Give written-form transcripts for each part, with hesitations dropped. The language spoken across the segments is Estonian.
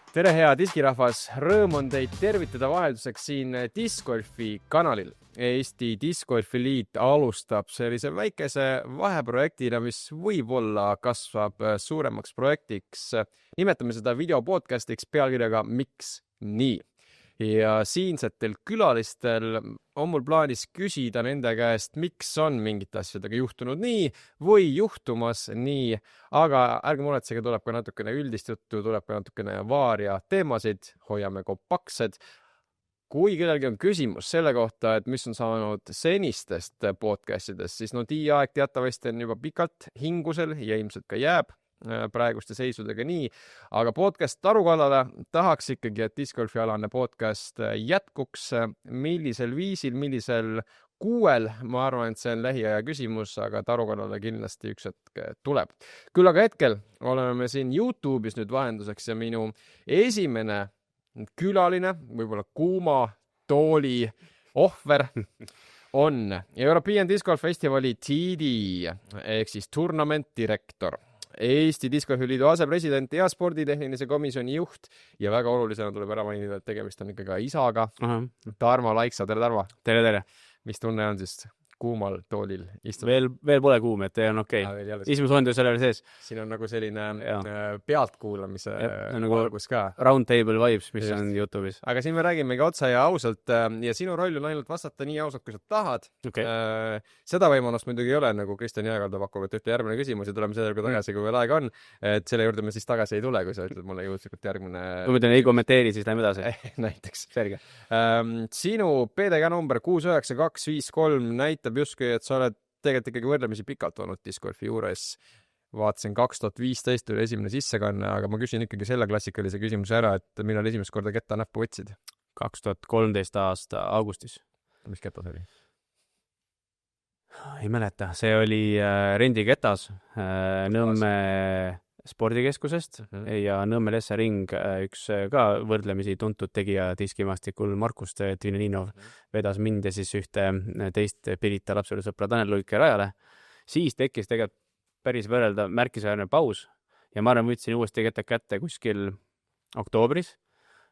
Tere hea diskirahvas, rõõm on teid tervitada vahelduseks siin Discgolfi kanalil. Eesti Discgolfi Liit alustab sellise väikese vaheprojektina, mis võib-olla kasvab suuremaks projektiks. Nimetame seda videopodcastiks pealkirjaga Miks nii? Ja siinsetel külalistel on mul plaanis küsida nende käest, miks on mingite asjadega juhtunud nii või juhtumas nii, aga ärge muretsege, tuleb ka natukene üldist juttu, tuleb ka natukene vaaria teemasid, hoiame kompaktsed. Kui kellelgi on küsimus selle kohta, et mis on saanud senistest podcastidest, siis diiaeg teatavasti on juba pikalt hingusel ja ilmselt ka jääb praeguste seisudega nii, aga podcast Tarukallale tahaks ikkagi, et discgolfi-alane podcast jätkuks. Millisel viisil, millisel kuuel, ma arvan, et see on lähiaja küsimus, aga Tarukallale kindlasti üks hetk tuleb. Küll aga hetkel oleme siin YouTube'is nüüd vahenduseks ja minu esimene külaline, võib-olla kuuma tooli ohver on European Disc Golf Festivali TD ehk siis tournament direktor, Eesti Discgolfi Liidu asepresident ja sporditehnilise komisjoni juht ja väga olulisena tuleb ära mainida, et tegemist on ikka ka isaga. Tarmo Laiksa, tere Tarmo! Tere! Mis tunne on siis kuumal toolil istuda? Veel pole kuum, et on okei. Ismusond selle sees. Siin on nagu selline pealtkuulamise valgus ka. Round table vibes, mis on YouTube'is. Aga siin me räägimegi otsa ja ausalt ja sinu roll on ainult vastata nii ausalt, kui sa tahad. Seda võimalust muidugi ei ole, nagu Kristjan Jääkalda pakub, et ütle järgmine küsimus ja tuleme selle tagasi, kui veel aega on. Et selle juurde me siis tagasi ei tule, kui sa ütled mulle juhuslikult järgmine... Kui ma ütlen ei kommenteeri, siis lähme edasi. Näiteks. Selge. Sinu PDK number 69253 näitab justkui, et sa oled tegelikult ikkagi võrdlemisi pikalt olnud discgolfi juures. Vaatasin 2015 oli esimene sissekanne, aga ma küsin ikkagi selle klassikalise küsimuse ära, et millal esimest korda ketta näppu võtsid? 2013 aasta augustis. Mis ketas oli? Ei mäleta. See oli rendiketas Nõmme spordikeskusest ja Nõmme Lesse Ring, üks ka võrdlemisi tuntud tegija diskimaastikul Markus Tvineninov vedas mind ja siis ühte teist Pirita lapsepõlvesõpra Tanel Luike rajale. Siis tekkis tegelikult päris võrrelda märkimisväärne paus ja ma arvan, võtsin uuesti kettad kätte kuskil oktoobris,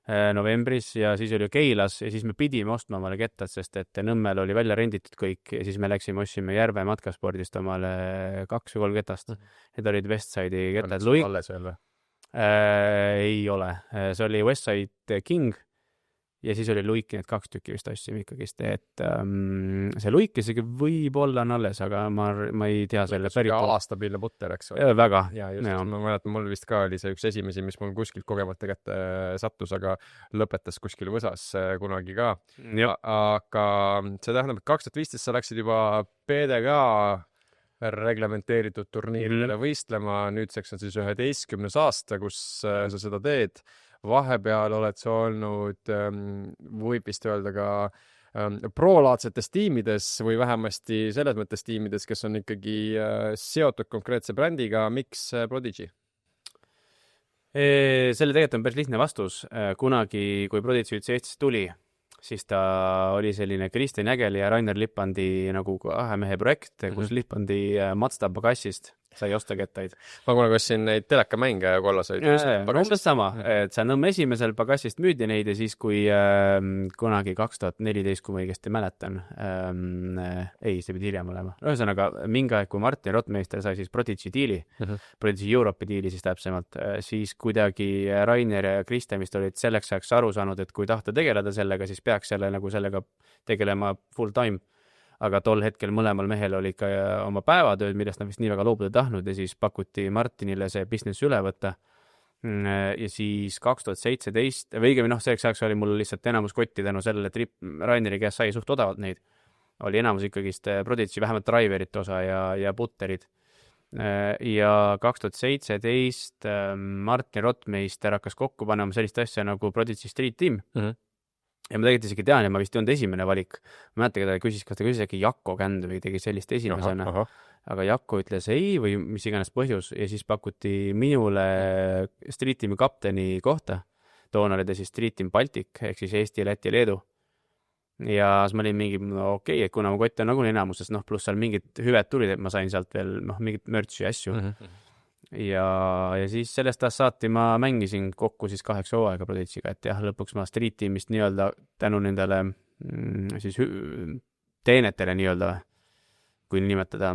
novembris ja siis oli Keilas ja siis me pidime ostma omale kettad, sest et Nõmmel oli välja renditud kõik ja siis me läksime, ostsime Järve matkaspordist omale 2 või 3 ketast. Need olid Westside'i kettad. Alles veel või? Ei ole. See oli Westside King ja siis oli Luiki, need 2 tükki vist ostsime ikkagist, et see Luik isegi võib-olla on alles, aga ma ei tea selle pärit. Aastapiilne putter, eks või? Väga. Ja just, ma mäletan, mul vist ka oli see üks esimesi, mis mul kuskilt kogemata kätte sattus, aga lõpetas kuskil Võsas kunagi ka. Aga see tähendab, et 2015 sa läksid juba PDK reglementeeritud turniirile võistlema, nüüdseks on siis 11. aasta, kus sa seda teed. Vahepeal oled sa olnud, võib vist öelda ka pro-laadsetes tiimides või vähemasti selles mõttes tiimides, kes on ikkagi seotud konkreetse brändiga. Miks Prodigy? Selle tegelikult on päris lihtne vastus. Kunagi, kui Prodigy Eestis tuli, siis ta oli selline Kristjan Jägeli ja Rainer Lippandi nagu mehe projekt, kus Lippandi Mazda bagassist sai osta kettaid. Ma kunagi ostsin neid telekamänge ja kollaseid. Umbes sama, et sa Nõmme esimesel bagassist müüdi neid ja siis, kui kunagi 2014, kui ma õigesti mäletan, ei, see pidi hiljem olema. Ühesõnaga, mingi aeg, kui Martin Rottmeister sai siis Prodigy diili, Prodigy Europe diili siis täpsemalt, siis kuidagi Rainer ja Kristjan vist olid selleks ajaks aru saanud, et kui tahta tegeleda sellega, siis peaks sellega tegelema full time. Aga tol hetkel mõlemal mehel oli ka oma päevatööd, millest nad vist nii väga loobuda tahtnud ja siis pakuti Martinile see business üle võtta. Ja siis 2017, või õigemini selleks ajaks oli mul lihtsalt enamus kotti tänu sellele, et Raineri käest sai suht odavalt neid. Oli enamus ikkagist Prodigy, vähemalt driverite osa ja putterid. Ja 2017 Martin Rottmeister hakkas kokku panema sellist asja nagu Prodigy Street Team. Ja ma tegelikult isegi tean, ja ma vist ei olnud esimene valik. Ma mäletan, kas ta küsis äkki Jakko Känd või tegi sellist esimesena. Aga Jakko ütles ei või mis iganes põhjus ja siis pakuti minule Street Teami kapteni kohta. Toona oli ta siis Street Team Baltic ehk siis Eesti, Läti ja Leedu. Ja siis ma olin mingi, okei, et kuna mu kott on nagunii enamuses, pluss seal mingid hüved tulid, et ma sain sealt veel mingit mürtsi asju. ja siis sellest ajast saati ma mängisin kokku siis 8 hooaega Prodigiga, et jah, lõpuks ma Street Teamist nii-öelda tänu nendele siis teenetele nii-öelda, kui nimetada,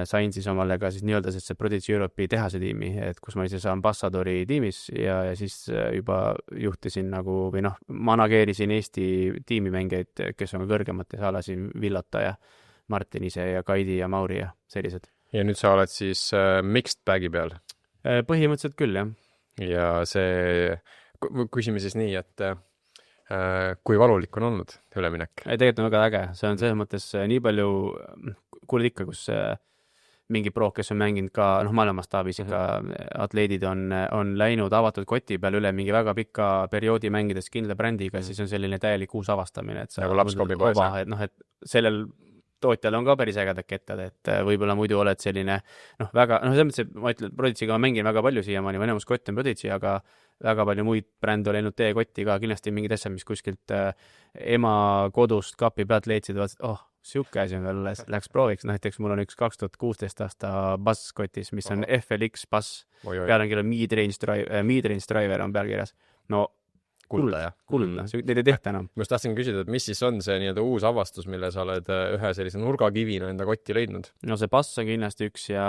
sain siis omale ka siis nii-öelda see Prodigy Europe'i tehase tiimi, et kus ma ise saan ambassadori tiimis ja siis juba juhtisin nagu või noh, manageerisin Eesti tiimimängijaid, kes on kõrgemates alasin Villota ja Martin ise ja Kaidi ja Mauri ja sellised. Ja nüüd sa oled siis mixed bag'i peal? Põhimõtteliselt küll, jah. Ja see, küsime siis nii, et kui valulik on olnud üleminek? Tegelikult on väga äge, see on selles mõttes nii palju, kuuled ikka, kus mingi pro, kes on mänginud ka, noh, maailmastaabis ikka atleedid on läinud avatud koti peal üle mingi väga pika perioodi mängides kindla brändiga, siis on selline täielik uus avastamine, et nagu lapskobi poes. Et noh, et sellel tootjal on ka päris ägedad kettad, et võib-olla muidu oled selline, noh, väga, noh, selles mõttes, et ma ütlen, et Prodigiga ma mängin väga palju siiamaani, mu enamus kott on Prodigi, aga väga palju muid brände on läinud teekotti ka, kindlasti mingid asjad, mis kuskilt ema kodust kapi pealt leidsid, vaatasid, siuke asi on veel, läks prooviks, näiteks mul on üks 2016 aasta bass kotis, mis on FLX bass, peal on kirja mid-range driver on peal kirjas. No, kuldne, neid ei tehta enam. Ma just tahtsin küsida, et mis siis on see nii-öelda uus avastus, mille sa oled ühe sellise nurgakivina enda kotti leidnud? No see bass on kindlasti üks ja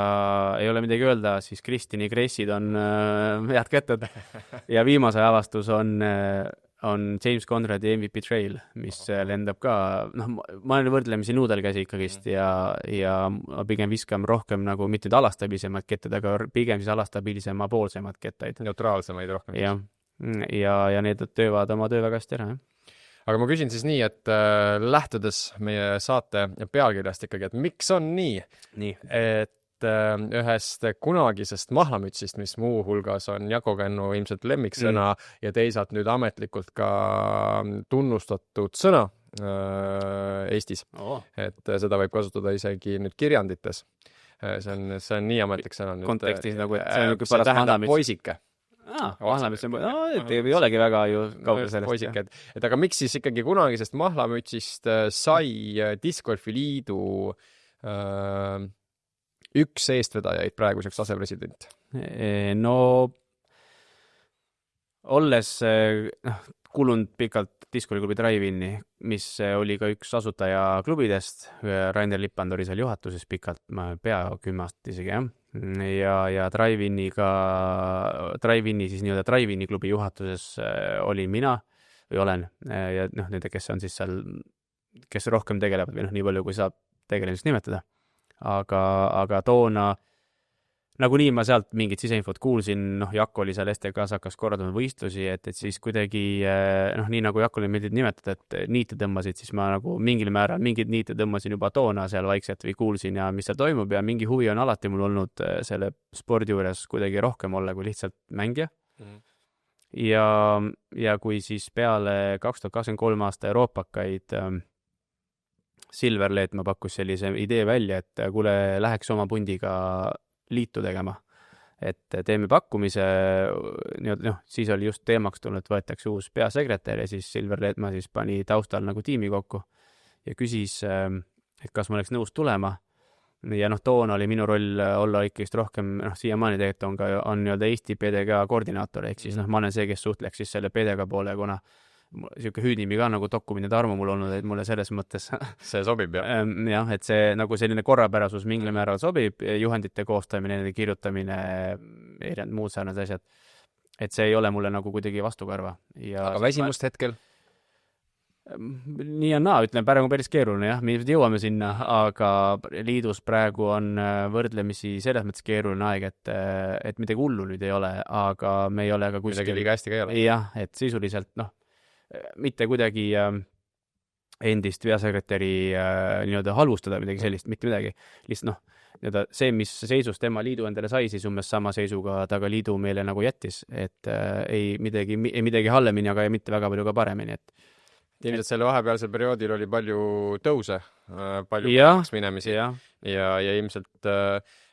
ei ole midagi öelda, siis Kristini Grace'id on head kätted ja viimase avastus on James Conradi MVP Trail, mis lendab ka, noh, ma olen võrdlemisi nuudelkäsi ikkagist ja pigem viskan rohkem nagu mitte nüüd alastabiilsemad kettad, aga pigem siis alastabiilsema poolsemad kettaid. Neutraalsemaid rohkem. Ja need töövad oma töö väga hästi ära, jah. Aga ma küsin siis nii, et lähtudes meie saate pealkirjast ikkagi, et miks on nii? Et ühest kunagisest mahlamütsist, mis muu hulgas on Jako Kännu ilmselt lemmiksõna ja teisalt nüüd ametlikult ka tunnustatud sõna Eestis. Et seda võib kasutada isegi nüüd kirjandites. See on nii ametlik sõna. Kontekstis nagu, et see on see tähendab poisike. Mahlamüts on, ei olegi väga ju kaugel sellest. Poisike, et aga miks siis ikkagi kunagisest mahlamütsist sai Discgolfi liidu üks eestvedajaid praeguseks asepresident? No, olles kulunud pikalt Discgolfi Drive-Inni, mis oli ka üks asutaja klubidest, Rainer Lippand oli seal juhatuses pikalt, pea 10 aastat isegi, jah. Ja Drive-Inni siis nii-öelda Drive-Inni klubi juhatuses olin mina või olen ja noh, nende, kes on siis seal, kes rohkem tegelevad või noh, nii palju kui saab tegelemiseks nimetada. Aga toona nagunii ma sealt mingit siseinfot kuulsin, noh, Jakko oli seal STK-s hakkas korraldama võistlusi, et siis kuidagi, noh, nii nagu Jakole meeldib nimetada, et niite tõmbasid, siis ma nagu mingil määral mingid niite tõmbasin juba toona seal vaikselt või kuulsin ja mis seal toimub ja mingi huvi on alati mul olnud selle spordi juures kuidagi rohkem olla kui lihtsalt mängija. Ja kui siis peale 2023 aasta Euroopakaid Silverleet ma pakkus sellise idee välja, et kuule, läheks oma pundiga liitu tegema, et teeme pakkumise, noh, siis oli just teemaks tulnud, võetakse uus peasekretär ja siis Silver Leetma siis pani taustal nagu tiimi kokku ja küsis, et kas ma oleks nõus tulema ja noh, toona oli minu roll olla ikkist rohkem, noh, siiamaani tegelikult on nii-öelda Eesti PDG koordinaator, ehk siis noh, ma olen see, kes suhtleks siis selle PDG poole, kuna siuke hüüdnimi ka nagu Dokumine Tarmo mul olnud, et mulle selles mõttes see sobib, jah. Jah, et see nagu selline korrapärasus mingil määral sobib, juhendite koostamine, nende kirjutamine, muud sarnased asjad. Et see ei ole mulle nagu kuidagi vastukarva. Aga väsimust hetkel? Nii on ütlen, praegu on päris keeruline, jah, me jõuame sinna, aga liidus praegu on võrdlemisi selles mõttes keeruline aeg, et midagi hullu nüüd ei ole, aga me ei ole ka kuskil... Midagi liiga hästi ka ei ole. Jah, et sisuliselt, noh, mitte kuidagi endist peasekretäri nii-öelda halvustada midagi sellist, mitte midagi. Lihtsalt noh, nii-öelda see, mis seisus tema liidu endale sai, siis umbes sama seisuga ta ka liidu meile nagu jättis, et ei midagi hallemini, aga mitte väga palju ka paremini. Ilmselt selle vahepealsel perioodil oli palju tõuse, palju minemisi ja ilmselt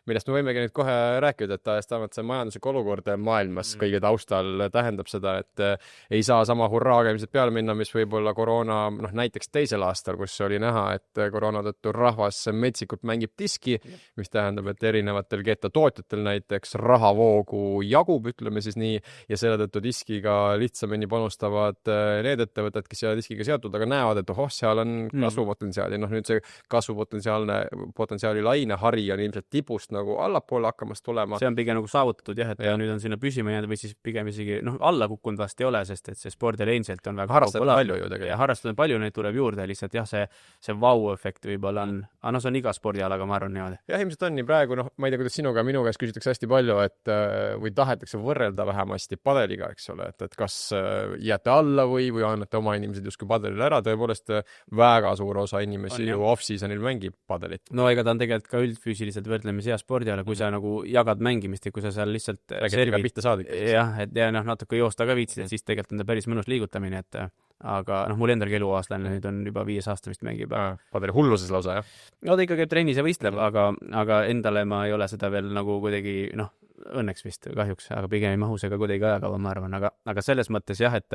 millest me võimegi nüüd kohe rääkida, et tähendab see majanduslik olukord maailmas kõige taustal tähendab seda, et ei saa sama hurraaga ilmselt peale minna, mis võib-olla koroona, näiteks teisel aastal, kus oli näha, et koroona tõttu rahvas metsikult mängib diski, mis tähendab, et erinevatel getatootjatel näiteks rahavoogu jagub, ütleme siis nii, ja selle tõttu diskiga lihtsamini panustavad need ettevõtted, kes ei ole diskiga seotud, aga näevad, et seal on kasvupotentsiaali. Nüüd see kasvupotentsiaali lainehari on ilmselt tipust nagu allapoole hakkamas tulema. See on pigem nagu saavutatud jah, et nüüd on sinna püsima jäänud või siis pigem isegi alla kukkunud vast ei ole, sest et see spordil endiselt on väga harrastajad palju ju tegelikult. Ja harrastajad on palju, neid tuleb juurde, lihtsalt jah, see vau-efekt võib-olla on, aga see on iga spordialaga, ma arvan niimoodi. Jah, ilmselt on nii praegu, ma ei tea, kuidas sinuga, minu käest küsitakse hästi palju, et või tahetakse võrrelda vähemasti padeliga, eks ole, et kas jääte alla või annate oma inimesed justkui padelile ära, tõepoolest väga suur osa inimesi ju off-seasonil mängib padelit. No ega ta on tegelikult ka üldfüüsiliselt võrdlemisi hea spordiala, kui sa nagu jagad mängimist ja kui sa seal lihtsalt pihta saad ikka. Jah, et natuke joosta ka viitsid, et siis tegelikult on ta päris mõnus liigutamine, et aga mul endal eluaaslane nüüd on juba 5 aasta vist mängib. Padeli hulluses lausa, jah? No ta ikka käib trennis ja võistleb, aga endale ma ei ole seda veel nagu kuidagi, õnneks vist kahjuks, aga pigem ei mahu see ka kuidagi ajakava, ma arvan, aga selles mõttes jah, et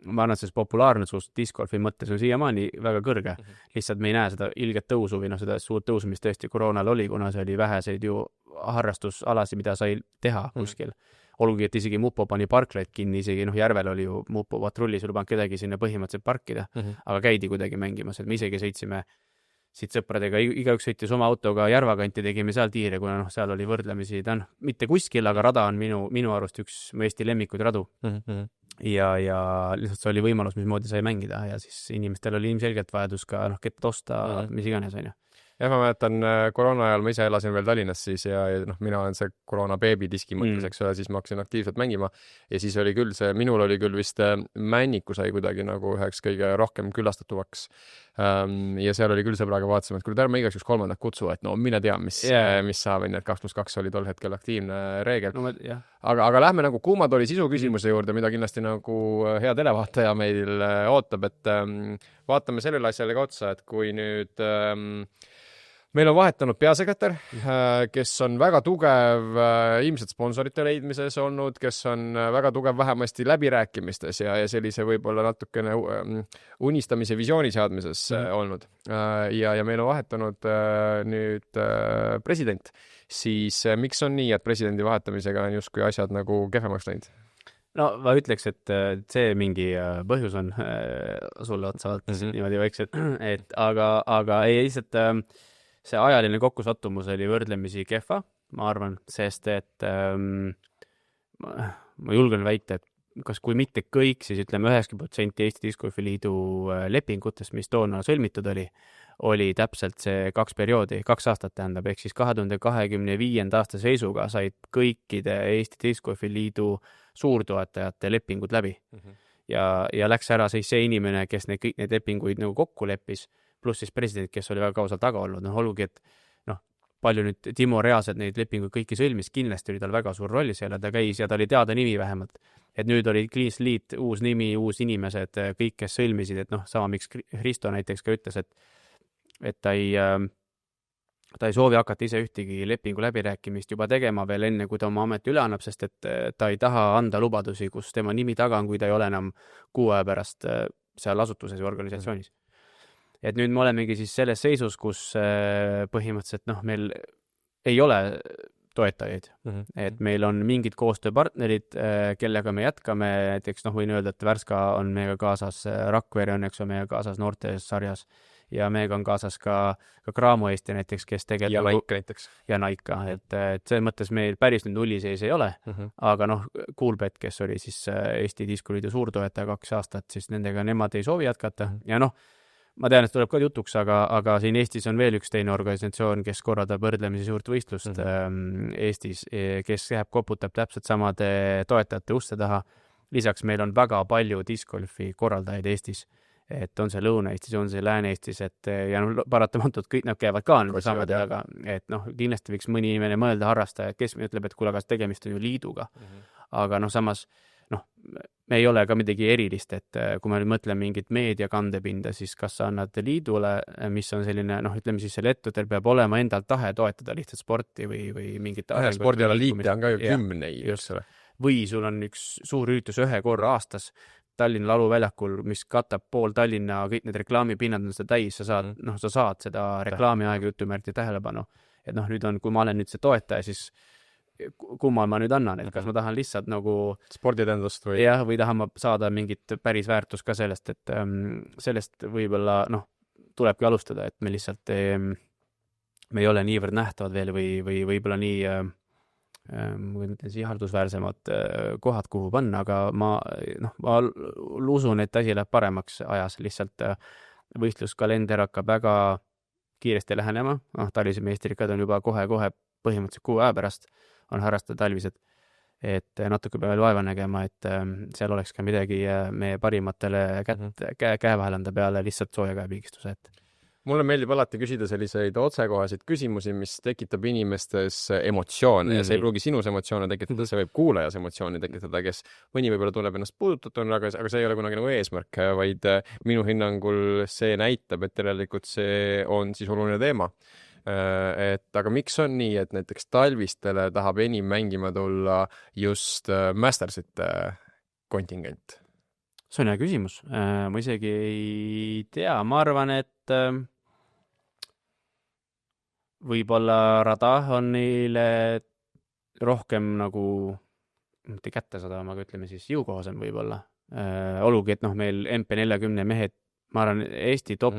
ma arvan, et see populaarsus discgolfi mõttes on siiamaani väga kõrge. Lihtsalt me ei näe seda ilget tõusu või seda suurt tõusu, mis tõesti koroonal oli, kuna see oli väheseid ju harrastusalasid, mida sai teha kuskil. Olgugi, et isegi Mupo pani parklaid kinni, isegi järvel oli ju Mupo patrulli, sul pannud kedagi sinna põhimõtteliselt parkida, aga käidi kuidagi mängimas, et me isegi sõitsime siit sõpradega, igaüks sõitis oma autoga Järvakanti, tegime seal tiire, kuna seal oli võrdlemisi, mitte kuskil, aga rada on minu arust üks Eesti lemmikuid radu. Ja lihtsalt see oli võimalus, mismoodi sai mängida ja siis inimestel oli ilmselgelt vajadus ka kett osta, mis iganes on ju. Jah, ma mäletan koroona ajal, ma ise elasin veel Tallinnas siis ja mina olen see koroona beebi diski mõttes, eks ole, siis ma hakkasin aktiivselt mängima ja siis oli küll minul oli küll vist Männiku sai kuidagi nagu üheks kõige rohkem külastatuvaks ja seal oli küll sõbraga vaatasime, et kuule, ärme igaks üks 3. kutsu, et mine tea, mis saab, et 2+2 oli tol hetkel aktiivne reegel. Aga lähme nagu kuumad oli sisu küsimuse juurde, mida kindlasti nagu hea televaataja meil ootab, et vaatame sellele asjale ka otsa, et kui nüüd meil on vahetanud peasekretär, kes on väga tugev ilmselt sponsorite leidmises olnud, kes on väga tugev vähemasti läbirääkimistes ja sellise võib-olla natukene unistamise visiooni seadmises olnud. Ja meil on vahetanud nüüd president. Siis miks on nii, et presidendi vahetamisega on justkui asjad nagu kehvemaks läinud? No ma ütleks, et see mingi põhjus on sulle otsavalt niimoodi vaikselt, aga ei lihtsalt see ajaline kokkusattumus oli võrdlemisi kehva, ma arvan, sest et ma julgen väita, et kas kui mitte kõik, siis ütleme 90% Eesti Discgolfi Liidu lepingutest, mis toona sõlmitud oli täpselt see 2 aastat tähendab, ehk siis 2025. aasta seisuga said kõikide Eesti Discgolfi Liidu suurtoetajate lepingud läbi. Ja läks ära siis see inimene, kes kõik need lepinguid nagu kokku leppis, pluss siis president, kes oli väga kausalt taga olnud. Olgugi, et palju nüüd Timo reaalselt neid lepinguid kõiki sõlmis, kindlasti oli tal väga suur roll seal ja ta käis ja ta oli teada nimi vähemalt. Et nüüd oli Clean Slate, uus nimi, uus inimesed, kõik, kes sõlmisid, et sama miks Risto näiteks ka ütles, et ta ei soovi hakata ise ühtegi lepingu läbirääkimist juba tegema veel enne, kui ta oma ameti üle annab, sest et ta ei taha anda lubadusi, kus tema nimi taga on, kui ta ei ole enam 6 aja pärast seal asutuses või organisatsioonis. Et nüüd me olemegi siis selles seisus, kus põhimõtteliselt meil ei ole toetajaid. Et meil on mingid koostööpartnerid, kellega me jätkame, näiteks võin öelda, et Värska on meiega kaasas, Rakvere on meiega kaasas noortes sarjas ja meiega on kaasas ka Graamo Eesti näiteks, kes tegelikult... Ja Naika näiteks. Ja Naika, et see mõttes meil päris nüüd nulliseis ei ole, aga Coolbet, kes oli siis Eesti Discgolfi suurtoetaja 2 aastat, siis nendega nemad ei soovi jätkata ja ma tean, et tuleb ka jutuks, aga siin Eestis on veel üks teine organisatsioon, kes korraldab võrdlemisi suurt võistlust Eestis, kes koputab täpselt samade toetajate uste taha. Lisaks meil on väga palju discgolfi korraldajaid Eestis, et on see Lõuna-Eestis, on see Lääne-Eestis, ja paratamatult kõik nad käivad ka samade taga, et kindlasti võiks mõni inimene mõelda harrastaja, kes ütleb, et kuule, aga tegemist on ju liiduga. Aga samas noh, me ei ole ka midagi erilist, et kui ma nüüd mõtlen mingit meediakandepinda, siis kas sa annad liidule, mis on selline, noh, ütleme siis selle ettevõttel peab olema endal tahe toetada lihtsalt sporti või mingit spordiala liite on ka ju kümneid, eks ole. Või sul on üks suur üritus ühe korra aastas Tallinna Laluväljakul, mis katab pool Tallinna, kõik need reklaamipinnad on seda täis, sa saad seda reklaamiaega jutumärki tähelepanu. Et noh, nüüd on, kui ma olen nüüd see toetaja, siis kummal ma nüüd annan, et kas ma tahan lihtsalt nagu sporditendust või? Jah, või tahan ma saada mingit päris väärtust ka sellest, et sellest võib-olla, noh, tulebki alustada, et me lihtsalt me ei ole niivõrd nähtavad veel või võib-olla nii ihaldusväärsemad kohad, kuhu panna, aga ma usun, et asi läheb paremaks ajas, lihtsalt võistluskalender hakkab väga kiiresti lähenema, talvise meistrikad on juba kohe-kohe põhimõtteliselt 6 aja pärast on harrastada talvised, et natuke peab veel vaeva nägema, et seal oleks ka midagi meie parimatele käe vahel anda peale lihtsalt sooja käepiigistuse, et mulle meeldib alati küsida selliseid otsekohaseid küsimusi, mis tekitab inimestes emotsioone ja see ei pruugi sinus emotsioone tekitada, see võib kuulajas emotsiooni tekitada, kes mõni võib-olla tunneb ennast puudutatuna, aga see ei ole kunagi nagu eesmärk, vaid minu hinnangul see näitab, et tegelikult see on siis oluline teema. Et aga miks on nii, et näiteks talvistele tahab enim mängima tulla just Mastersite kontingent? See on hea küsimus. Ma isegi ei tea. Ma arvan, et võib-olla rada on neile rohkem nagu, mitte kättesaadavam, aga ütleme siis jõukohasem võib-olla. Olugi, et noh, meil MP40 mehed, ma arvan, Eesti top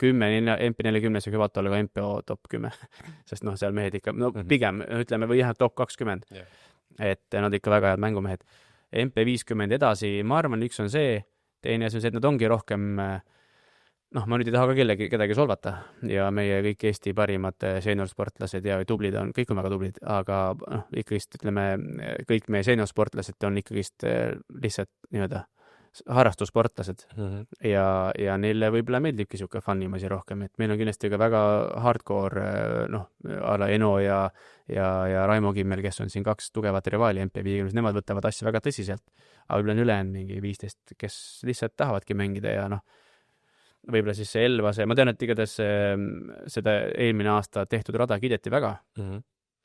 10, MP40 see hüvata olla ka MPO top 10, sest noh, seal mehed ikka, no pigem ütleme, või jah, top 20, et nad ikka väga head mängumehed. MP50 edasi, ma arvan, üks on see, teine asi on see, et nad ongi rohkem, noh, ma nüüd ei taha ka kedagi solvata ja meie kõik Eesti parimad seniorsportlased ja tublid on, kõik on väga tublid, aga noh, ikkagist ütleme, kõik meie seniorsportlased on ikkagist lihtsalt nii-öelda harrastussportlased ja neile võib-olla meeldibki siuke funimasi rohkem, et meil on kindlasti ka väga hardcore, noh, ala Eno ja Raimo Kimmel, kes on siin 2 tugevat rivaali MP50, nemad võtavad asja väga tõsiselt, aga võib-olla ülejäänud mingi 15, kes lihtsalt tahavadki mängida ja noh, võib-olla siis see Elvase, ma tean, et igatahes seda eelmine aasta tehtud rada kiideti väga.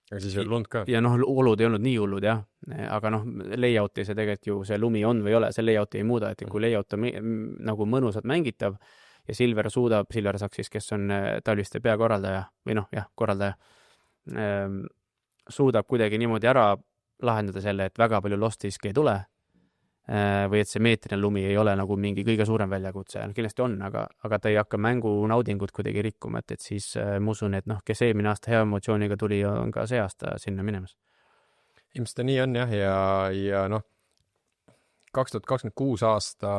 Aga siis ei lund ka. Ja noh, olud ei olnud nii hullud, jah. Aga noh, layout see tegelikult ju, see lumi on või ei ole, see layout ei muuda, et kui layout on nagu mõnusalt mängitav ja Silver saaks siis, kes on talviste peakorraldaja või noh, jah, korraldaja, suudab kuidagi niimoodi ära lahendada selle, et väga palju lost riski ei tule või et see meetrine lumi ei ole nagu mingi kõige suurem väljakutse, kindlasti on, aga ta ei hakka mängu naudingut kuidagi rikkuma, et siis ma usun, et noh, kes eelmine aasta hea emotsiooniga tuli, on ka see aasta sinna minemas. Ilmselt nii on jah, ja noh, 2026 aasta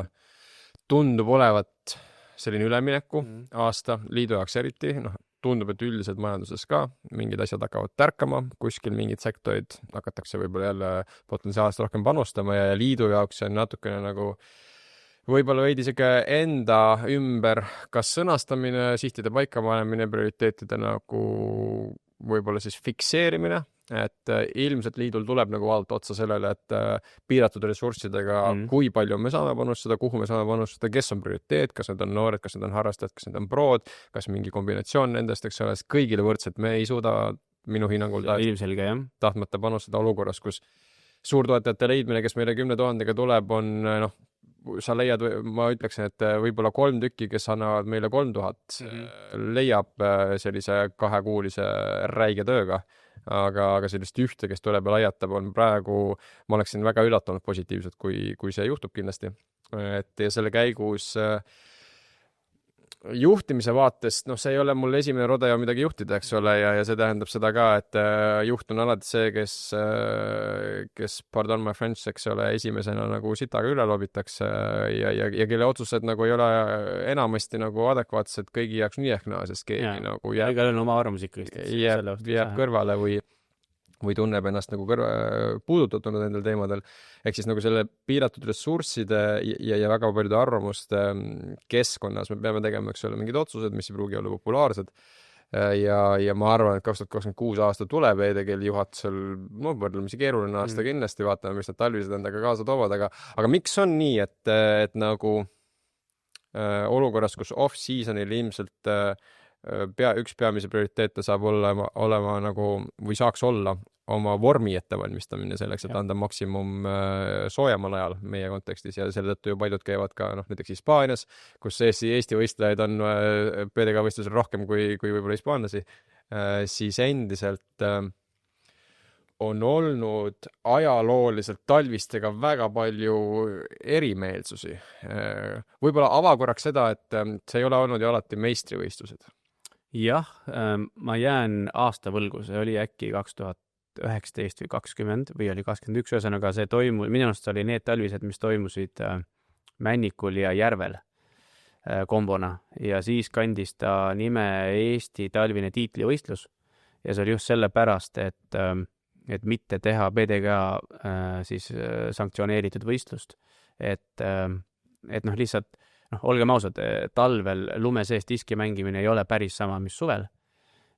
tundub olevat selline ülemineku aasta liidu jaoks eriti, noh, tundub, et üldiselt majanduses ka mingid asjad hakkavad tärkama, kuskil mingid sektorid hakatakse võib-olla jälle potentsiaalselt rohkem panustama ja liidu jaoks on natukene nagu võib-olla veidi siuke enda ümber kas sõnastamine, sihtide paikapanemine, prioriteetide nagu võib-olla siis fikseerimine, et ilmselt liidul tuleb nagu vaadata otsa sellele, et piiratud ressurssidega, kui palju me saame panustada, kuhu me saame panustada, kes on prioriteet, kas need on noored, kas need on harrastajad, kas need on prood, kas mingi kombinatsioon nendest, eks ole, kõigile võrdselt, me ei suuda minu hinnangul ilmselge, jah, tahtmata panustada olukorras, kus suurtoetajate leidmine, kes meile 10 000-ga tuleb, on noh, sa leiad, ma ütleksin, et võib-olla 3 tükki, kes annavad meile 3000, leiab sellise 2-kuulise räige tööga, aga sellist ühte, kes tuleb ja laiatab, on praegu, ma oleksin väga üllatunud positiivselt, kui see juhtub kindlasti. Et ja selle käigus juhtimise vaatest, noh, see ei ole mul esimene rodeo midagi juhtida, eks ole, ja see tähendab seda ka, et juht on alati see, kes pardon my French, eks ole, esimesena nagu sitaga üle lobitakse ja kelle otsused nagu ei ole enamasti nagu adekvaatsed kõigi jaoks nii ehk naa, sest keegi nagu jääb oma arvamus ikkagi jääb kõrvale või tunneb ennast nagu puudutatuna nendel teemadel. Ehk siis nagu selle piiratud ressursside ja väga paljude arvamuste keskkonnas me peame tegema, eks ole, mingid otsused, mis ei pruugi olla populaarsed. ja ma arvan, et 2026 aasta tuleb EDG-l juhatusel võrdlemisi keeruline aasta kindlasti, vaatame, mis need talvised endaga kaasa toovad, aga miks on nii, et nagu olukorras, kus off-seasonil ilmselt üks peamise prioriteete saab olema nagu, või saaks olla oma vormi ettevalmistamine selleks, et anda maksimum soojemal ajal meie kontekstis ja selle tõttu ju paljud käivad ka näiteks Hispaanias, kus Eesti võistlejaid on PDK võistlusel rohkem kui võib-olla hispaanlasi, siis endiselt on olnud ajalooliselt talvistega väga palju erimeelsusi. Võib-olla avakorraks seda, et see ei ole olnud ju alati meistrivõistlused. Jah, ma jään aasta võlgu, see oli äkki 2019 või 20 või oli 21, ühesõnaga see minu arust oli need talvised, mis toimusid Männikul ja Järvel kombona ja siis kandis ta nime Eesti talvine tiitlivõistlus ja see oli just sellepärast, et mitte teha PDK siis sanktsioneeritud võistlust, et lihtsalt olgem ausad, talvel lume sees diski mängimine ei ole päris sama, mis suvel,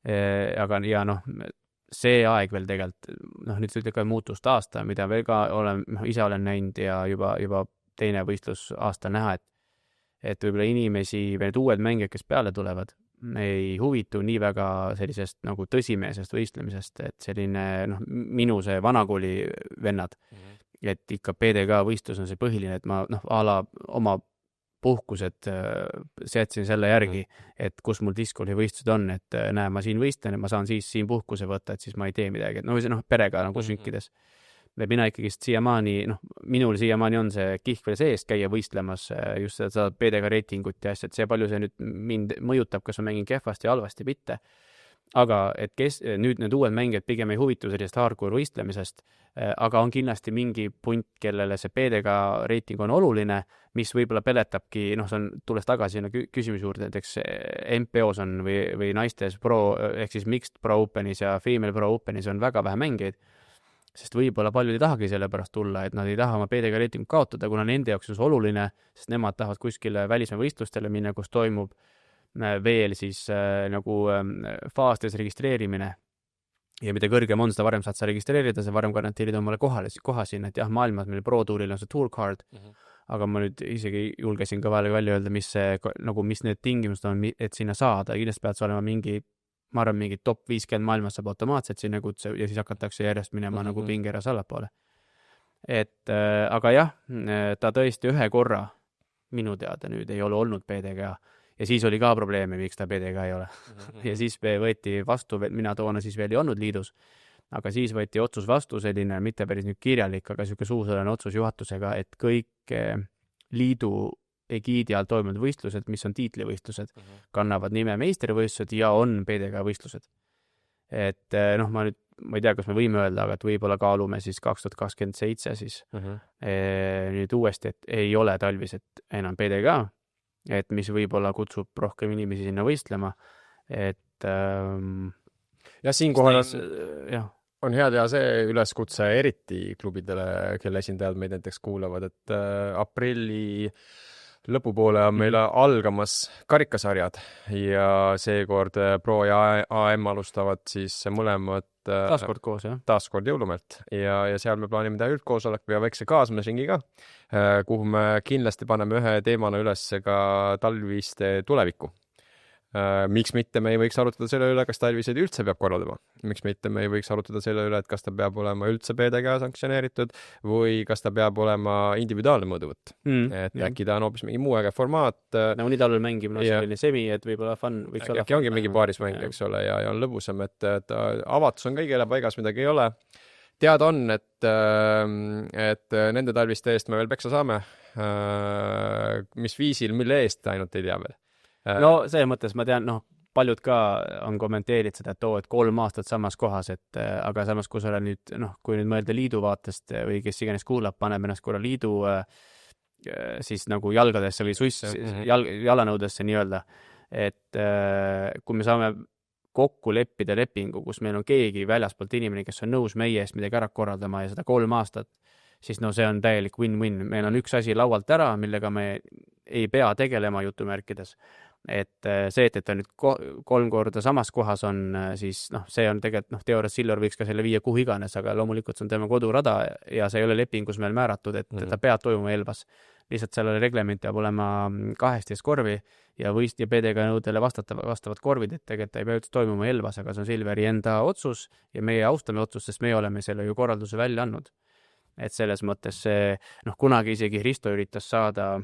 aga see aeg veel tegelikult, nüüd see ütleb muutust aasta, mida veel ka ise olen näinud ja juba teine võistlus aasta näha, et võib-olla inimesi või need uued mängijad, kes peale tulevad, ei huvitu nii väga sellisest nagu tõsimeelsest võistlemisest, et selline minu see vanakooli vennad, et ikka PDK võistlus on see põhiline, et ma oma puhkused seadsin selle järgi, et kus mul diskoli võistlused on, et näe, ma siin võistlen ja ma saan siin puhkuse võtta, et siis ma ei tee midagi, et perega nagu sünkides. Mina ikkagi siiamaani, minul siiamaani on see kihk veel seest käia võistlemas just seda PDK reitingut ja asja, et see palju see nüüd mind mõjutab, kas ma mängin kehvasti ja halvasti mitte. Aga et nüüd need uued mängijad pigem ei huvitu sellisest hardcore võistlemisest, aga on kindlasti mingi punt, kellele see PDK reiting on oluline, mis võib-olla peletabki, see on tulles tagasi küsimuse juurde, näiteks MPO-s on või naistes pro, ehk siis mixed pro openis ja female pro openis on väga vähe mängijaid, sest võib-olla paljud ei tahagi selle pärast tulla, et nad ei taha oma PDK reitingut kaotada, kuna nende jaoks on see oluline, sest nemad tahavad kuskile välismaa võistlustele minna, kus toimub veel siis nagu faastes registreerimine ja mida kõrgem on, seda varem saad sa registreerida, see varem garanteerid omale koha sinna, et jah, maailmas meil Pro Touril on see Tour Card, aga ma nüüd isegi julgesin ka vahele välja öelda, mis need tingimused on, et sinna saada, kindlasti pead sa olema mingi top 50 maailmas saab automaatselt sinna kutse ja siis hakatakse järjest minema nagu pingeras allapoole. Aga jah, ta tõesti ühe korra minu teada nüüd ei ole olnud PDK ja siis oli ka probleeme, miks ta PDK ei ole. Ja siis võeti vastu, mina toona siis veel ei olnud liidus, aga siis võeti otsus vastu selline, mitte päris nüüd kirjalik, aga selline suusaline otsus juhatusega, et kõik liidu egiidi all toimunud võistlused, mis on tiitlivõistlused, kannavad nime meistrivõistlused ja on PDK võistlused. Et ma ei tea, kas me võime öelda, aga et võib-olla kaalume siis 2027 siis nüüd uuesti, et ei ole talvised enam PDK, et mis võib-olla kutsub rohkem inimesi sinna võistlema, et ja siinkohal on hea teha see üleskutse eriti klubidele, kelle esindajad meid näiteks kuulavad, et aprilli lõpupoole on meil algamas karikasarjad ja seekord Pro ja AM alustavad siis mõlemad taaskord koos, jah? Taaskord jõulumeelt ja seal me plaanime teha üldkoosolek ja väikse kaasamisringiga, kuhu me kindlasti paneme ühe teemana üles ka talviste tulevikku. Miks mitte me ei võiks arutada selle üle, kas talvised üldse peab korraldama? Miks mitte me ei võiks arutada selle üle, et kas ta peab olema üldse PDK sanktsioneeritud või kas ta peab olema individuaalne mõõduvõtt? Äkki ta on hoopis mingi muu äge formaat. Nagu nii talvel mängib, selline semi, et võib-olla fun võiks olla. Äkki ongi mingi paaris mäng, eks ole, ja on lõbusam, et avatus on kõigile paigas, midagi ei ole. Teada on, et nende talviste eest me veel peksa saame. Mis viisil, mille eest ainult ei tea veel. No selles mõttes ma tean, paljud ka on kommenteerinud seda, et 3 aastat samas kohas, aga samas, kui sa oled nüüd, kui nüüd mõelda liidu vaatest või kes iganes kuulab, paneb ennast korra liidu siis nagu jalgadesse või jalanõudesse nii-öelda, et kui me saame kokku leppida lepingu, kus meil on keegi väljaspoolt inimene, kes on nõus meie eest midagi ära korraldama ja seda 3 aastat, siis see on täielik win-win. Meil on üks asi laualt ära, millega me ei pea tegelema jutumärkides et see, et ta nüüd 3 korda samas kohas on, siis see on tegelikult, teoorias Silver võiks ka selle viia kuhu iganes, aga loomulikult see on tema kodurada ja see ei ole lepingus meil määratud, et ta peab toimuma Elvas. Lihtsalt sellele reglement peab olema 18 korvi ja PDK nõudele vastavad korvid, et tegelikult ta ei pea üldse toimuma Elvas, aga see on Silveri enda otsus ja meie austame otsust, sest me oleme selle ju korralduse välja andnud. Et selles mõttes see, kunagi isegi Risto üritas saada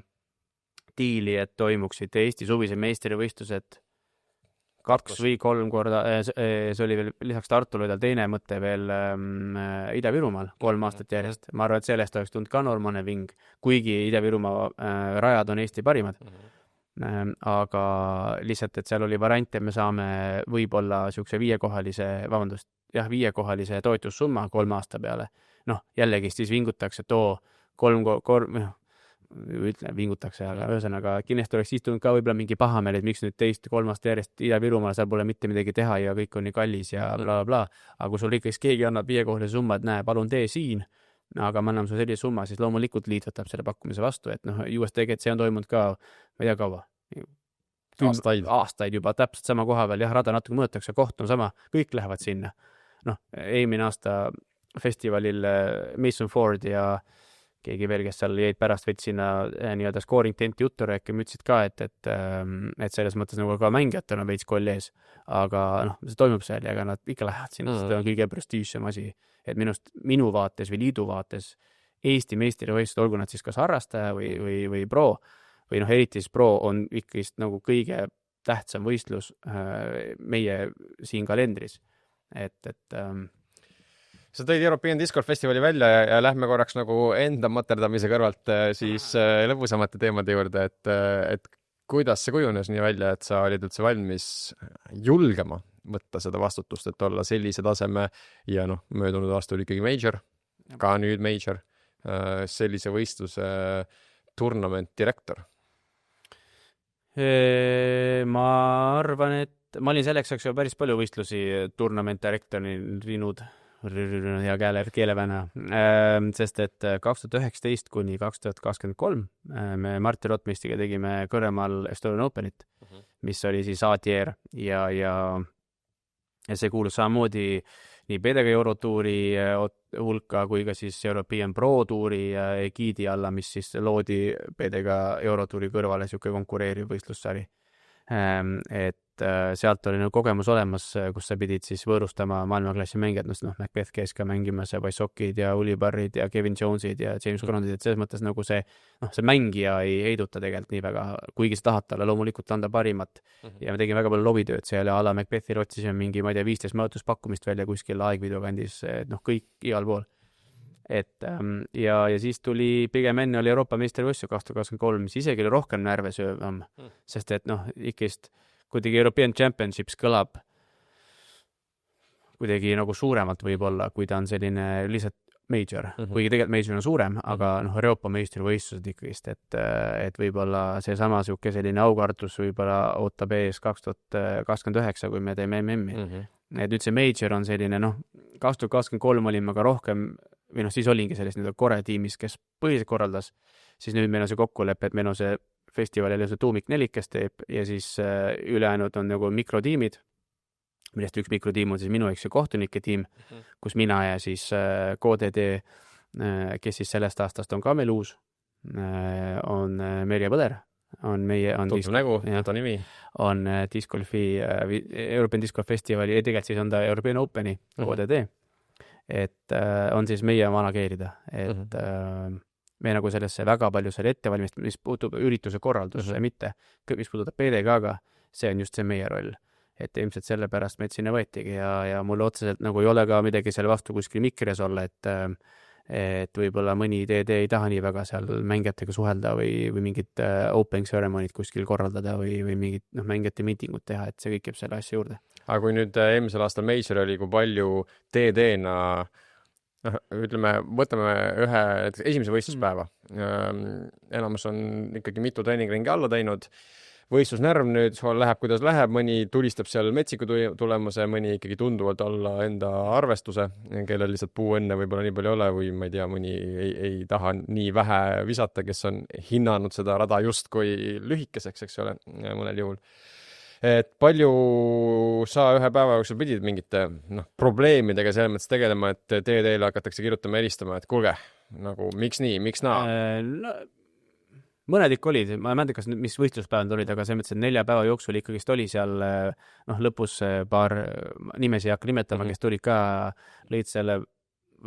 diili, et toimuksid Eesti suvise meistrivõistlused 2 või 3 korda, see oli veel lisaks Tartul oli tal teine mõte veel Ida-Virumaal 3 aastat järjest. Ma arvan, et sellest oleks tulnud ka normaalne ving, kuigi Ida-Virumaa rajad on Eesti parimad. Aga lihtsalt, et seal oli variant, et me saame võib-olla siukse 5-kohalise toetussumma 3 aasta peale. Jällegi siis vingutakse, et vingutakse, aga ühesõnaga kindlasti oleks siis tulnud ka võib-olla mingi pahameel, et miks nüüd 2-3 aasta järjest Ida-Virumaal seal pole mitte midagi teha ja kõik on nii kallis ja bla, bla, bla. Aga kui sul ikkagi keegi annab 5-kohalise summa, et näe, palun tee siin, aga ma annan su sellise summa, siis loomulikult liit võtab selle pakkumise vastu, et US tegelikult see on toimunud ka, ma ei tea kaua. Aastaid juba täpselt sama koha peal, jah, rada natuke mõõtakse, koht on sama, kõik lähevad sinna. Eelmine aasta festivalil Mason Ford ja keegi veel, kes seal jäid pärast võid sinna nii-öelda scoring tenti juttu rääkima, ütlesid ka, et selles mõttes nagu ka mängijatena veits koll ees, aga see toimub seal ja ega nad ikka lähevad sinna, sest see on kõige prestiižsem asi, et minu vaates või liidu vaates Eesti meistrivõistlused, olgu nad siis kas harrastaja või pro, või eriti siis pro on ikkagi nagu kõige tähtsam võistlus meie siin kalendris, Sa tõid European Discord Festivali välja ja lähme korraks nagu enda materdamise kõrvalt siis lõbusamate teemade juurde, et kuidas see kujunes nii välja, et sa olid üldse valmis julgema võtta seda vastutust, et olla sellise taseme ja möödunud aasta oli ikkagi major, ka nüüd major, sellise võistluse tournament direktor? Ma arvan, et ma olin selleks ju päris palju võistlusi tournament direktori rinud, hea keeleväna, sest et 2019 kuni 2023 me Martti Rotmistiga tegime Kõremaal Estonian Openit, mis oli siis ATR ja see kuulus samamoodi nii PDK Eurotuuri hulka kui ka siis European Pro Tuuri egiidi alla, mis siis loodi PDK Eurotuuri kõrvale siuke konkureeriv võistlussari. Et sealt oli kogemus olemas, kus sa pidid siis võõrustama maailmaklassi mängijad, Macbeth käis ka mängimas ja Baisokid ja Ulibarrid ja Kevin Jonesid ja James Conondid, et selles mõttes see mängija ei heiduta tegelikult nii väga, kuigi sa tahad talle loomulikult anda parimat ja me tegime väga palju lobitööd seal ja ala Macbethil otsisime mingi, ma ei tea, 15 mõõtuspakkumist välja kuskil Aegvidu kandis, kõik igal pool. Ja siis tuli pigem enne oli Euroopa meistrivõistlus 2023, mis isegi oli rohkem närvesöövam, sest et ikkist kuidagi European Championships kõlab kuidagi nagu suuremalt võib-olla, kui ta on selline lihtsalt major, kuigi tegelikult major on suurem, aga Euroopa meistrivõistlused ikkist, et võib-olla see sama siuke selline aukartus võib-olla ootab ees 2029, kui me teeme MM-i. Et nüüd see major on selline, 2023 olime ka rohkem või siis olingi selles Kore tiimis, kes põhiliselt korraldas, siis nüüd meil on see kokkulepe, et meil on see festivalil see tuumik 4, kes teeb ja siis ülejäänud on nagu mikrotiimid, millest üks mikrotiim on siis minu see kohtunike tiim, kus mina ja siis KDD, kes siis sellest aastast on ka meil uus, on Merje Põder, on nimi. On Disc Golfi, European Disc Golf Festivali ja tegelikult siis on ta European Openi KDD. Et on siis meie manageerida, et me nagu sellesse väga palju selle ettevalmist, mis puutub ürituse korralduse mitte, mis puudutab PDK-ga, see on just see meie roll. Et ilmselt sellepärast meid sinna võetigi ja mul otseselt nagu ei ole ka midagi selle vastu kuskil mikres olla, et võib-olla mõni DD ei taha nii väga seal mängijatega suhelda või mingid open ceremonid kuskil korraldada või mingid mängijate miitingud teha, et see kõik jääb selle asja juurde. Aga kui nüüd eelmisel aastal major oli, kui palju DD-na, ütleme, võtame ühe esimese võistluspäeva. Enamus on ikkagi mitu treeningringi alla teinud. võistlusnärv nüüd läheb, kuidas läheb, mõni tulistab seal metsiku tulemuse, mõni ikkagi tunduvalt alla enda arvestuse, kellel lihtsalt puuõnne võib-olla nii palju ei ole või ma ei tea, mõni ei taha nii vähe visata, kes on hinnanud seda rada justkui lühikeseks, eks ole, mõnel juhul. Et palju sa ühe päeva jooksul pidid mingite probleemidega selles mõttes tegelema, et teile hakatakse kirjutama ja helistama, et kuulge, nagu miks nii, miks naa? No, mõned ikka olid, ma ei mäleta, kas mis võistluspäevad olid, aga selles mõttes, et 4 päeva jooksul ikkagist oli seal lõpus paar nimesi ei hakka nimetama, kes tulid ka, lõid selle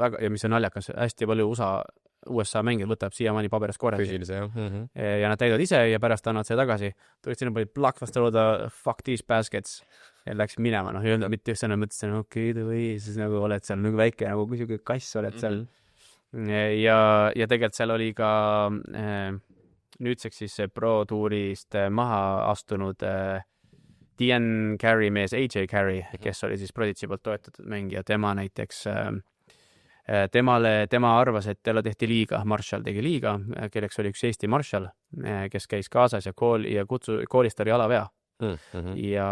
väga, ja mis on naljakas, hästi palju USA mängijad võtab siiamaani paberis korras. Füüsilise, jah. Ja nad täidavad ise ja pärast annavad selle tagasi. Tulid sinna palju plaks vastu lauda, fuck these baskets. Ja läks minema, ei öelda mitte just mõttes, okei, siis nagu oled seal nagu väike, nagu kui kass oled seal. Ja tegelikult seal oli ka nüüdseks siis pro-tuurist maha astunud Dean Carey mees AJ Carey, kes oli siis Proditsi poolt toetatud mängija. Tema näiteks tema arvas, et talle tehti liiga, Marshall tegi liiga, kelleks oli üks Eesti Marshall, kes käis kaasas ja koolist oli jalavea. Ja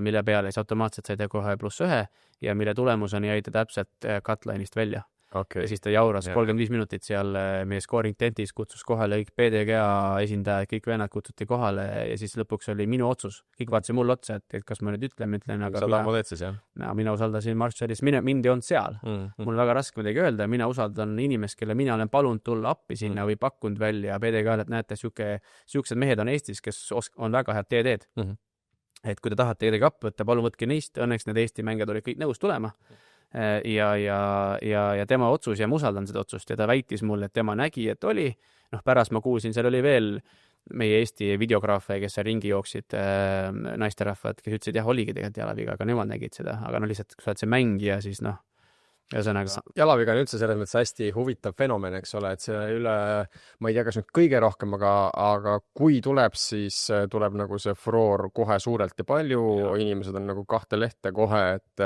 mille peale siis automaatselt sai ta kohe +1 ja mille tulemusena jäi ta täpselt cutline'ist välja. Okay. Ja siis ta jauras 35 minutit seal meie scoring tentis, kutsus kohale kõik PDGA esindajad, kõik vennad kutsuti kohale ja siis lõpuks oli minu otsus. Kõik vaatasid mulle otsa, et kas ma nüüd ütlen, aga sa tahad teed siis, jah? Mina usaldasin Marshallis, mind ei olnud seal. Mul väga raske midagi öelda, mina usaldan inimest, kelle mina olen palunud tulla appi sinna või pakkunud välja PDGA, et näete, siuksed mehed on Eestis, kes on väga head teed. Et kui te tahate kedagi appi võtta, palun võtke neist, õnneks need Eesti mängijad olid kõik nõus tulema. Ja tema otsus ja ma usaldan seda otsust ja ta väitis mulle, et tema nägi, et oli, pärast ma kuulsin, seal oli veel meie Eesti videograafe, kes seal ringi jooksid, naisterahvad, kes ütlesid, jah, oligi tegelikult jalaviga, aga nemad nägid seda, aga lihtsalt, kui sa oled see mängija, siis ühesõnaga. Jalaviga on üldse selles mõttes hästi huvitav fenomen, eks ole, et see üle, ma ei tea, kas nüüd kõige rohkem, aga kui tuleb, siis tuleb nagu see furoor kohe suurelt ja palju, inimesed on nagu 2 lehte kohe, et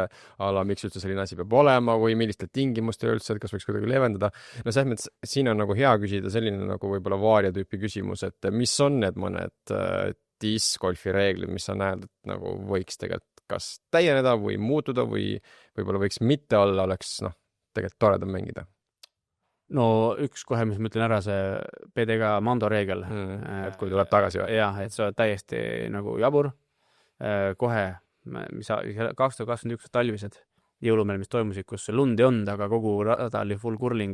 miks üldse selline asi peab olema või millistel tingimustel üldse, et kas võiks kuidagi leevendada. Selles mõttes siin on nagu hea küsida selline nagu võib-olla vaaria tüüpi küsimus, et mis on need mõned discgolfi reeglid, mis sa näed, et nagu võiks tegelikult kas täieneda või muutuda või võib-olla võiks mitte olla, oleks tegelikult toredam mängida. No üks kohe, mis ma ütlen ära, see PDG Mando reegel. Et kui tuleb tagasi või? Jah, et see on täiesti nagu jabur. Kohe, 2021 talvised jõulumeel, mis toimusid, kus lund ei olnud, aga kogu rada oli full curling.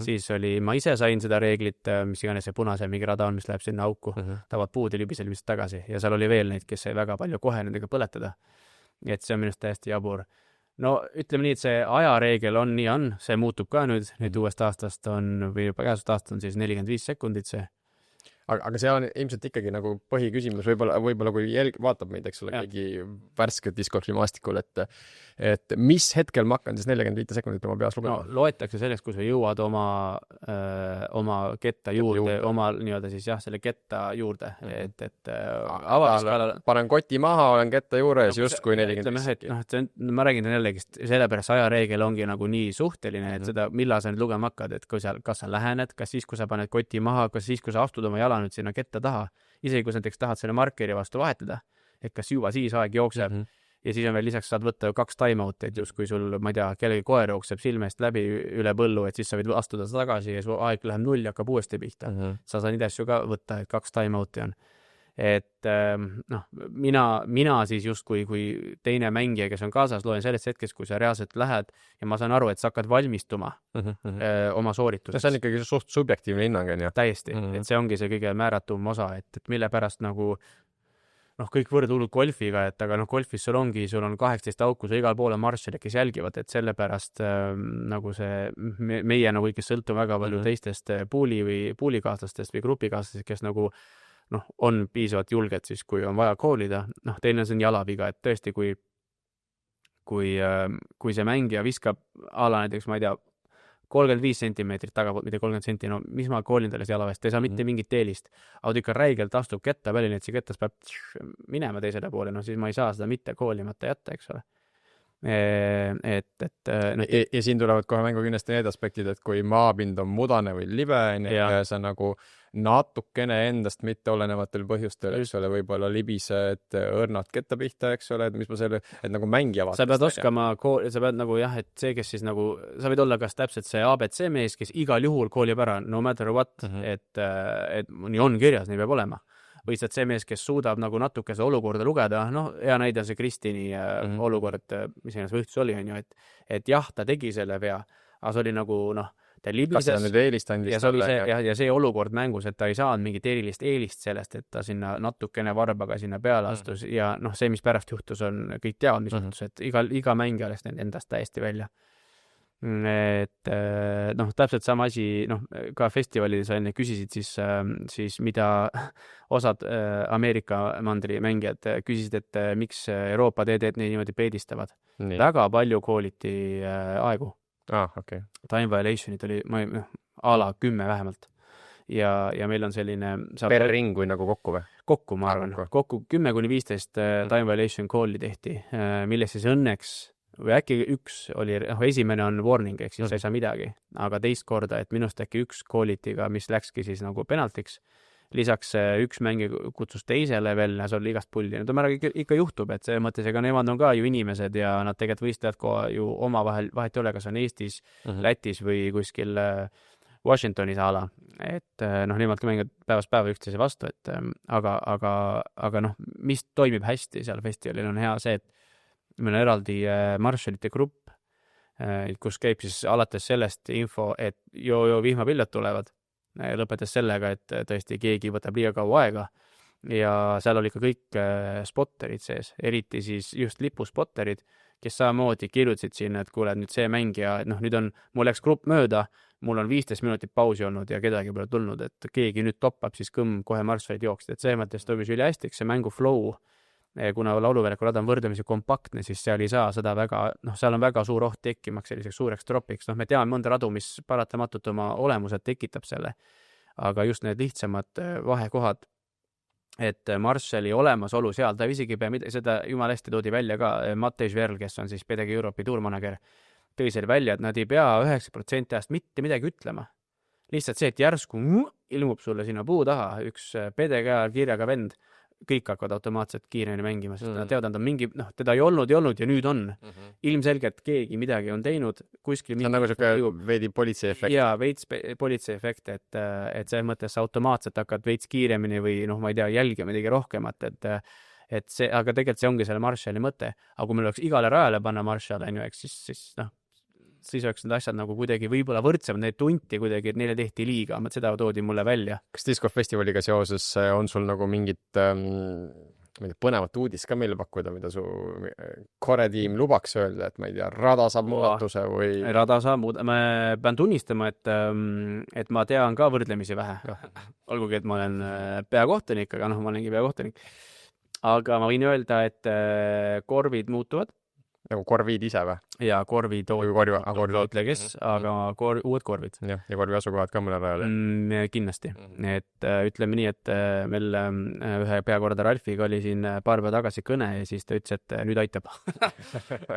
Siis ma ise sain seda reeglit, mis iganes see punase mingi rada on, mis läheb sinna auku. Tavad puud ja libisel vist tagasi. Ja seal oli veel neid, kes sai väga palju kohe nendega põletada. Et see on minust täiesti jabur. No ütleme nii, et see ajareegel on nii on, see muutub ka nüüd uuest aastast on, või käesust aastast on siis 45 sekundit see. Aga see on ilmselt ikkagi nagu põhiküsimus, võib-olla kui vaatab meid, eks ole, keegi värske discgolfi maastikul, et mis hetkel ma hakkan siis 45 sekundit oma peas lugema? No, loetakse selleks, kui sa jõuad oma ketta juurde, oma nii-öelda siis selle ketta juurde, et panen koti maha, olen ketta juures justkui 45. Ma räägin jällegi, sellepärast ajareegel ongi nagu nii suhteline, et seda, millal sa nüüd lugema hakkad, et kas sa lähened, kas siis, kui sa paned koti maha, kas siis, kui sa astud oma jala nüüd sinna ketta taha, isegi kui sa näiteks tahad selle markeri vastu vahetada, et kas juba siis aeg jookseb ja siis on veel lisaks saad võtta 2 time-out, et just kui sul, ma ei tea, kellegi koer jookseb silmest läbi üle põllu, et siis sa võid astuda tagasi ja su aeg läheb 0 ja hakkab uuesti pihta. Sa saad idesju ka võtta, et 2 time-out'i on. Et mina siis just kui teine mängija, kes on kaasas, loen sellest hetkest, kui sa reaalselt lähed ja ma saan aru, et sa hakkad valmistuma oma soorituseks. See on ikkagi suht subjektiivne hinnang, on ju? Täiesti, et see ongi see kõige määratum osa, et mille pärast nagu kõik võrdhullud golfiga, et aga golfis sul on 18 auku, sa igal poole Marshallid, kes jälgivad, et sellepärast nagu see meie nagu ikka sõltub väga palju teistest puulikaaslastest või grupikaaslastest, kes nagu on piisavalt julged siis, kui on vaja koolida. Teine on jalaviga, et tõesti, kui see mängija viskab ala näiteks, ma ei tea, 35 sentimeetrit tagapoolt, mitte 30 senti, mis ma koolin talle jalavest, ta ei saa mitte mingit teelist. Aga ta ikka räigelt astub ketta välja, et see kettas peab minema teisele poole, siis ma ei saa seda mitte koolimata jätta, eks ole. Ja siin tulevad kohe mängu kindlasti need aspektid, et kui maapind on mudane või libe, ja sa nagu natukene endast mitte olenevatel põhjustel, eks ole, võib-olla libised õrnad ketta pihta, eks ole, et mis ma selle, et nagu mängija sa pead oskama, sa pead nagu jah, et see, kes siis nagu, sa võid olla kas täpselt see ABC mees, kes igal juhul koolib ära, no matter what, et nii on kirjas, nii peab olema. Või sa see mees, kes suudab nagu natuke see olukorda lugeda, noh, hea näide on see Kristini olukord, mis ennast võhtus oli, on ju, et jah, ta tegi selle vea, aga see oli nagu, noh, ta libises, ja see olukord mängus, et ta ei saanud mingit eelist sellest, et ta sinna natukene varbaga sinna peale astus ja noh, see, mis pärast juhtus, on kõik teavad, mis juhtus, et iga mängija alles endast täiesti välja. Et noh, täpselt sama asi, noh, ka festivalidis enne küsisid siis mida osad Ameerika mandri mängijad küsisid, et miks Euroopa teed neid niimoodi peedistavad. Väga palju kooliti aegu. Okay. Time Violationid oli ala 10 vähemalt ja meil on selline per ring või nagu kokku või? Kokku, ma arvan. Kokku 10-15 Time Violation kooli tehti, milles siis õnneks või äkki üks oli, esimene on warning, ehk siis sa ei saa midagi, aga teist korda, et minust äkki üks koolitiga, mis läkski siis nagu penaltiks, lisaks üks mängi kutsus teisele veel, see oli igast pulli. Ikka juhtub, et see mõttes, ega nemad on ka ju inimesed ja nad tegelikult võistlevad ju omavahel, vahet ei ole, kas on Eestis, Lätis või kuskil Washingtonis ala. Et noh, nemad ka mängivad päevast päeva üksteise vastu, et aga noh, mis toimib hästi seal festivalil on hea see, et meil on eraldi Marshallite grupp, kus käib siis alates sellest info, et vihmapillad tulevad. Lõpetas sellega, et tõesti keegi võtab liiga kaua aega ja seal oli ka kõik spotterid sees, eriti siis just lipuspotterid, kes samamoodi kirjutasid siin, et kuule, nüüd see mängija, et noh, nüüd on, mul läks grupp mööda, mul on 15 minutit pausi olnud ja kedagi pole tulnud, et keegi nüüd toppab, siis kohe Marshallid jooksid, et see mõttes toimis üli hästi, see mängu flow, kuna lauluväljaku rada on võrdlemisi kompaktne, siis seal ei saa seda väga, noh, seal on väga suur oht tekkimaks selliseks suureks dropiks, noh, me teame mõnda radu, mis paratamatult oma olemused tekitab selle, aga just need lihtsamad vahekohad, et Marshalli olemasolu seal, ta isegi ei pea seda jumal hästi toodi välja ka, Matej Žverl, kes on siis PDG Europe'i tuurmanager, tõi selle välja, et nad ei pea 9% ajast mitte midagi ütlema. Lihtsalt see, et järsku ilmub sulle sinna puu taha üks PDG kirjaga vend, kõik hakkavad automaatselt kiiremini mängima, sest nad teavad, et on mingi, noh, teda ei olnud ja nüüd on. Ilmselgelt keegi midagi on teinud, kuskil see on nagu veidi politseiefekt. Jaa, veits politseiefekt, et see mõttes automaatselt hakkad veits kiiremini või noh, ma ei tea, jälgima midagi rohkemat, et see, aga tegelikult see ongi selle Marshalli mõte. Aga kui meil oleks igale rajale panna Marshall, siis noh, siis oleks need asjad nagu kuidagi võib-olla võrdsemad, need tunti kuidagi, et neile tehti liiga, seda toodi mulle välja. Kas Discord Festivaliga seoses on sul nagu mingit põnevat uudist ka meile pakkuda, mida su koretiim lubaks öelda, et ma ei tea, rada saab muudatuse või? Rada saab ma pean tunnistama, et ma tean ka võrdlemisi vähe. Olgugi, et ma olen peakohtunik, aga noh, ma olengi peakohtunik. Aga ma võin öelda, et korvid muutuvad. Nagu korvid ise või? Ja korvi ütle kes, aga uued korvid. Ja korvi asukohad ka mõne rajale? Kindlasti. Et ütleme nii, et meil ühe peakorda Ralfiga oli siin paar päeva tagasi kõne ja siis ta ütles, et nüüd aitab.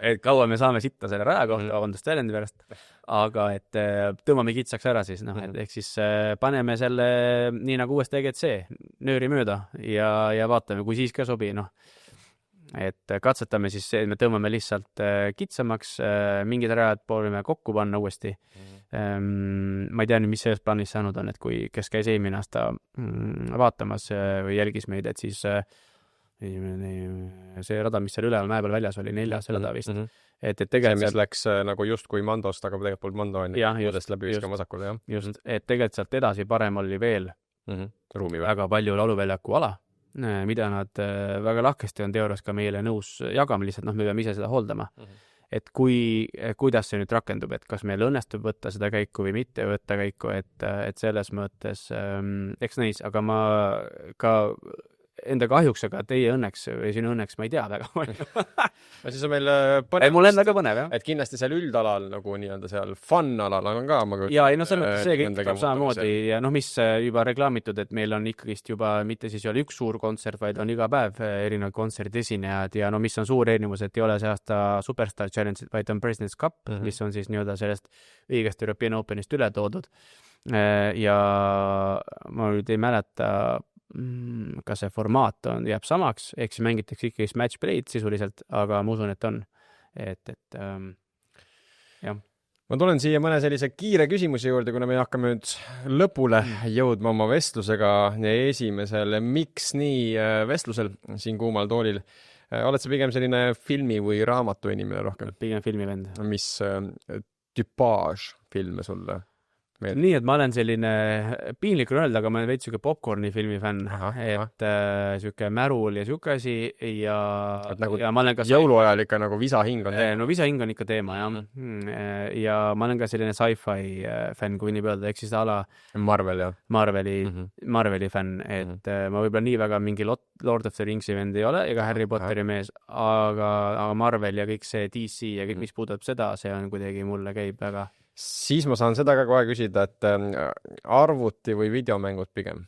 Et kaua me saame sitta selle raja kohta, vabandust väljendi pärast, aga et tõmbame kitsaks ära siis, noh, et ehk siis paneme selle nii nagu uues TGC nööri mööda ja vaatame, kui siis ka sobi, noh. Et katsetame siis see, me tõmbame lihtsalt kitsamaks, mingid rajad proovime kokku panna uuesti. Ma ei tea nüüd, mis selles plaanis saanud on, et kui kes käis eelmine aasta vaatamas või jälgis meid, et siis see rada, mis seal üleval mäe peal väljas oli, 4. rada vist. Et tegelikult see, mis läks nagu just kui Mandost, aga tegelikult Mando on juudest läbi viskama vasakul, jah? Just, et tegelikult sealt edasi parem oli veel väga palju lauluväljaku ala, mida nad väga lahkesti on teoorias ka meile nõus jagama, lihtsalt noh, me peame ise seda hooldama. Et kuidas see nüüd rakendub, et kas meil õnnestub võtta seda käiku või mitte võtta käiku, et selles mõttes eks näis, aga ma ka enda kahjuks, aga teie õnneks või sinu õnneks ma ei tea väga palju. No siis on meil põnev. Mul enda ka põnev, jah. Et kindlasti seal üldalal nagu nii-öelda seal fun-alal on ka. Ja ei, no see kõik tuleb samamoodi ja noh, mis juba reklaamitud, et meil on ikkagist juba mitte siis ei ole üks suur kontsert, vaid on iga päev erinevad kontserdid esinejad ja no mis on suur erinevus, et ei ole see aasta Superstar Challenge, vaid on President's Cup, mis on siis nii-öelda sellest õigest European Openist üle toodud. ja ma nüüd ei mäleta, kas see formaat jääb samaks, ehk siis mängitakse ikkagi match play'd sisuliselt, aga ma usun, et on. Jah. Ma tulen siia mõne sellise kiire küsimuse juurde, kuna me hakkame nüüd lõpule jõudma oma vestlusega esimesel Miks nii vestlusel siin kuumal toolil. Oled sa pigem selline filmi või raamatu inimene rohkem? Pigem filmivend. Mis tüpaaž filme sulle? Nii, et ma olen selline, piinlik on öelda, aga ma olen veits siuke popcorni filmi fänn, et siuke märul ja siuke asi ja ma olen ka jõuluajal ikka nagu visahing on no visahing on ikka teema, jah. Ja ma olen ka selline sci-fi fänn, kui nii öelda, eks siis ala Marvel, jah. Marveli fänn, et ma võib-olla nii väga mingi Lord of the Ringsi vend ei ole, ega Harry Potteri mees, aga Marvel ja kõik see DC ja kõik, mis puudutab seda, see on kuidagi mulle käib väga. Siis ma saan seda ka kohe küsida, et arvuti või videomängud pigem?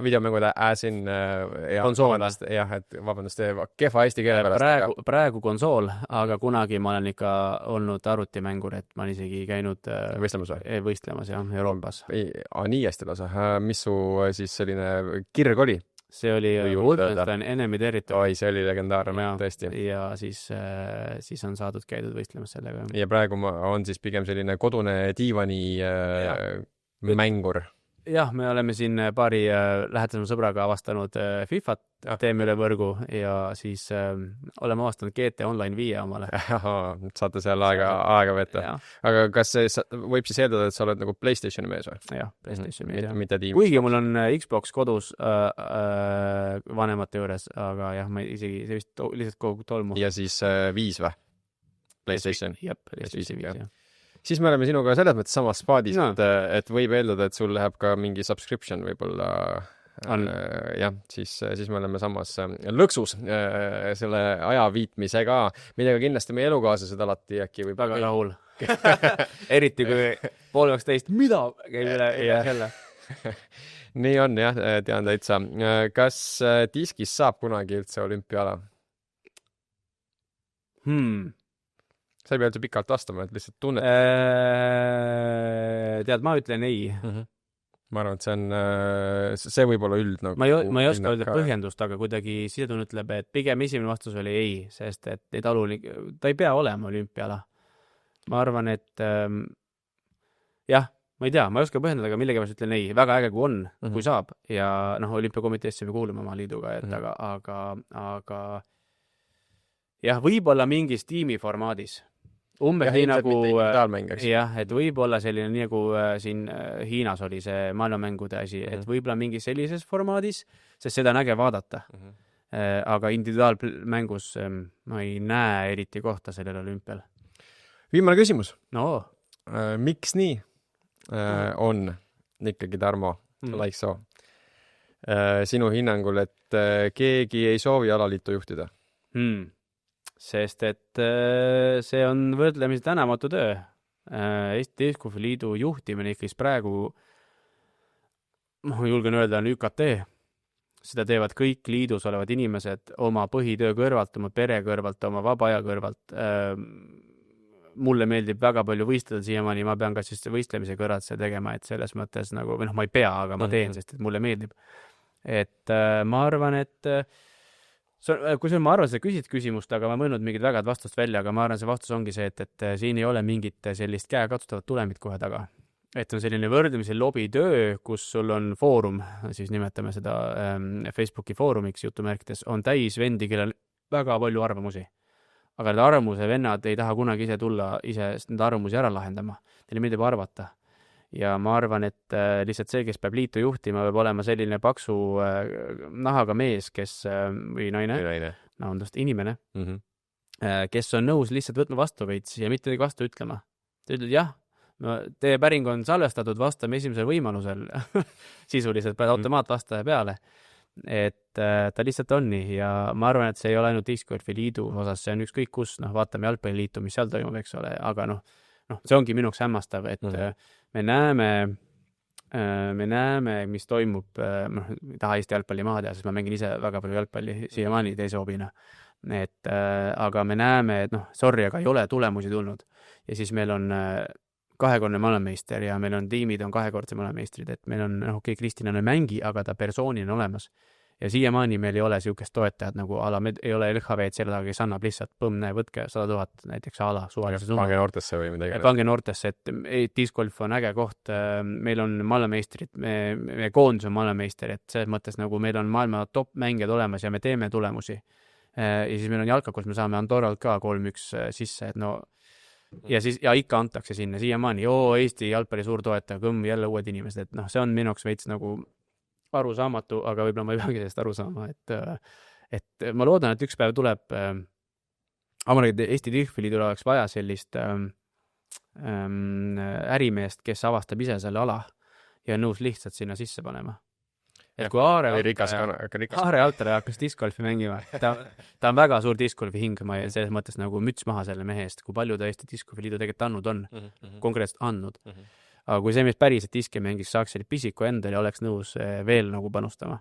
Videomängud as in konsool. Jah, et vabandust, kehva eesti keele pärast. Praegu konsool, aga kunagi ma olen ikka olnud arvutimängur, et ma olen isegi käinud võistlemas jah, Euroopas. Nii hästi lasa. Mis su siis selline kirg oli? See oli Wolfenstein Enemy Territory. Oi, see oli legendaarne, tõesti. Ja siis on saadud käidud võistlemas sellega. Ja praegu on siis pigem selline kodune diivani mängur. Jah, me oleme siin paari lähedasema sõbraga avastanud FIFAt, teeme üle võrgu ja siis oleme avastanud GT Online 5 omale. Saate seal aega võtta. Aga kas see võib siis eeldada, et sa oled nagu PlayStationi mees või? Jah, PlayStationi mees, jah. Mitte tiim. Kuigi mul on Xbox kodus vanemate juures, aga jah, ma isegi, see vist lihtsalt kogu tolmu. Ja siis 5 või? PlayStation? Jep, PlayStation 5, jah. Siis me oleme sinuga selles mõttes samas spaadis, et võib eeldada, et sul läheb ka mingi subscription võib-olla. Jah, siis me oleme samas lõksus selle aja viitmisega, millega kindlasti meie elukaaslased alati äkki võib väga rahul. Eriti kui 11:30, mida käib üle jälle. Nii on, jah, tean täitsa. Kas diskis saab kunagi üldse olümpiaala? Sa ei pea üldse pikalt vastama, et lihtsalt tunnet. Tead, ma ütlen ei. Ma arvan, et see võib olla üld. Ma ei oska öelda põhjendust, aga kuidagi sisetunne ütleb, et pigem esimene vastus oli ei, sest et ta ei pea olema olümpiala. Ma arvan, et jah, ma ei tea, ma ei oska põhjendada, aga millegipärast ütlen ei. Väga äge, kui on, kui saab. Ja olümpiakomiteesse me kuuleme oma liiduga, aga jah, võib-olla mingis tiimiformaadis. Umbes nii nagu, jah, et võib-olla selline nii nagu siin Hiinas oli see maailmamängude asi, et võib-olla mingi sellises formaadis, sest seda on äge vaadata. Aga individuaalmängus ma ei näe eriti kohta sellel olümpial. Viimane küsimus. No. Miks nii on ikkagi, Tarmo, like so, sinu hinnangul, et keegi ei soovi alaliitu juhtida? Sest et see on võrdlemisi tänamatu töö. Eesti Discgolfi liidu juhtimine ikkagi praegu, ma julgen öelda, on ÜKT. Seda teevad kõik liidus olevad inimesed oma põhitöö kõrvalt, oma pere kõrvalt, oma vaba aja kõrvalt. Mulle meeldib väga palju võistleda siiamaani, ma pean ka siis võistlemise kõrvalt see tegema, et selles mõttes nagu, või ma ei pea, aga ma teen, sest et mulle meeldib. Et ma arvan, et kui ma arvan, sa küsid küsimust, aga ma mõelnud mingid väga vastust välja, aga ma arvan, see vastus ongi see, et siin ei ole mingit sellist käekatsutavat tulemit kohe taga. Et on selline võrdlemisi lobitöö, kus sul on foorum, siis nimetame seda Facebooki foorumiks jutumärkides, on täis vendi, kellel väga palju arvamusi. Aga need arvamuse vennad ei taha kunagi ise tulla need arvamusi ära lahendama. Neile meeldib arvata. Ja ma arvan, et lihtsalt see, kes peab liitu juhtima, peab olema selline paksu nahaga mees, või naine, inimene, kes on nõus lihtsalt võtma vastu veits ja mitte vastu ütlema. Ta ütled, jah, teie päring on salvestatud, vastame esimesel võimalusel. Sisuliselt pead automaatvastaja peale. Et ta lihtsalt on nii ja ma arvan, et see ei ole ainult Discgolfi liidu osas, see on ükskõik kus, vaatame jalgpalliliitu, mis seal toimub, eks ole, aga see ongi minuks hämmastav, et me näeme, mis toimub, ei taha Eesti jalgpalli maha teha, sest ma mängin ise väga palju jalgpalli siiamaani teise hobina. Aga me näeme, et sorry, aga ei ole tulemusi tulnud. Ja siis meil on kahekordne maailmameister ja meil on tiimid on kahekordse maailmameistrid, et meil on, okei, Kristjan ei mängi, aga ta persoonina on olemas. Ja siiamaani meil ei ole siukest toetajat nagu me ei ole LHV-d selle taga, kes annab lihtsalt põmm, võtke 100 000 näiteks suvalise summa. Pange noortesse või midagi. Pange noortesse, et discgolf on äge koht, meil on maailmameistrid, me koondus on maailmameister, et selles mõttes nagu meil on maailma top mängijad olemas ja me teeme tulemusi. Ja siis meil on jalka, kus me saame Andorralt ka 3-1 sisse, et no ja siis ja ikka antakse sinna siiamaani, Eesti jalgpalli suur toetaja, kõmm, jälle uued inimesed, et see on minuks veits nagu arusaamatu, aga võib-olla ma ei peagi sellest aru saama, et ma loodan, et üks päev tuleb Eesti Discgolfiliidul oleks vaja sellist ärimeest, kes avastab ise selle ala ja nõus lihtsalt sinna sisse panema. Et kui Aare Altare hakkas discgolfi mängima, ta on väga suur discgolfi hing, ma selles mõttes nagu müts maha selle mehe eest, kui palju ta Eesti Discgolfiliidu tegelikult andnud on, konkreetselt andnud. Aga kui see mees päriselt diski mängis, saaks selle pisiku endal ja oleks nõus veel nagu panustama,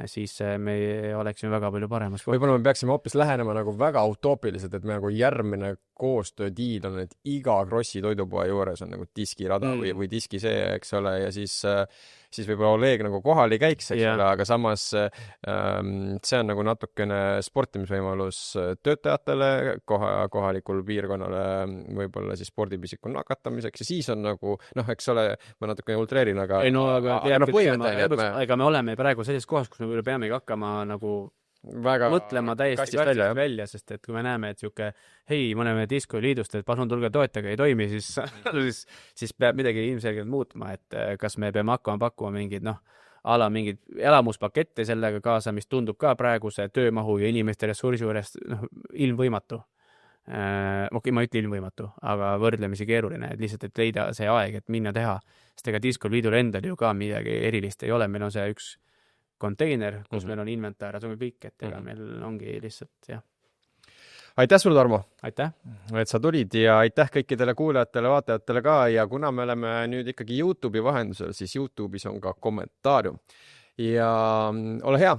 siis me oleksime väga palju paremas. Võib-olla me peaksime hoopis lähenema nagu väga utoopiliselt, et me nagu järgmine koostöödiil on, et iga Krossi toidupoe juures on nagu diskirada või diski see, eks ole, ja siis võib-olla Oleg nagu kohal ei käiks, eks ole, aga samas see on nagu natukene sportimisvõimalus töötajatele, kohalikul piirkonnale võib-olla siis spordipisiku nakatamiseks ja siis on nagu, eks ole, ma natukene ultreerin, aga ega me oleme praegu selles kohas, kus me peamegi hakkama nagu väga mõtlema täiesti välja, sest et kui me näeme, et siuke, hei, me oleme Discgolfiliidust, et palun tulge toetage, ei toimi, siis peab midagi ilmselgelt muutma, et kas me peame hakkama pakkuma mingid, mingid elamuspakette sellega kaasa, mis tundub ka praeguse töömahu ja inimeste ressursi juures ilmvõimatu. Okei, ma ütle ilmvõimatu, aga võrdlemisi keeruline, et lihtsalt, et leida see aeg, et minna teha, sest ega Discgolfiliidul endal ju ka midagi erilist ei ole, meil on see üks konteiner, kus meil on inventar ja see on kõik, et ega meil ongi lihtsalt, jah. Aitäh sulle, Tarmo! Aitäh! Et sa tulid ja aitäh kõikidele kuulajatele, vaatajatele ka ja kuna me oleme nüüd ikkagi YouTube'i vahendusel, siis YouTube'is on ka kommentaarium. Ja ole hea,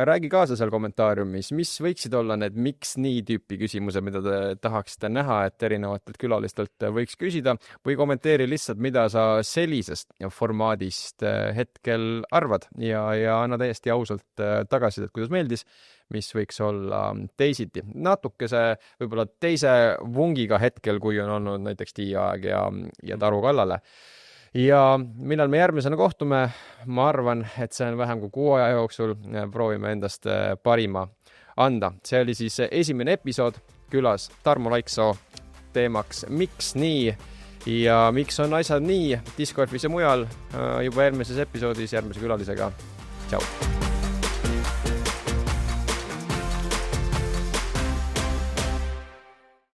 räägi kaasa seal kommentaariumis, mis võiksid olla need miks nii tüüpi küsimused, mida te tahaksite näha, et erinevatelt külalistelt võiks küsida või kommenteeri lihtsalt, mida sa sellisest formaadist hetkel arvad ja anna täiesti ausalt tagasi, et kuidas meeldis, mis võiks olla teisiti. Natukese võib-olla teise vungiga hetkel, kui on olnud näiteks Tiiaeg ja Taru Kallale. Ja millal me järgmisena kohtume, ma arvan, et see on vähem kui 6 aja jooksul, proovime endast parima anda. See oli siis esimene episood, külas Tarmo Laiksoo, teemaks miks nii ja miks on asjad nii discgolfis ja mujal juba järgmises episoodis järgmise külalisega. Tšau!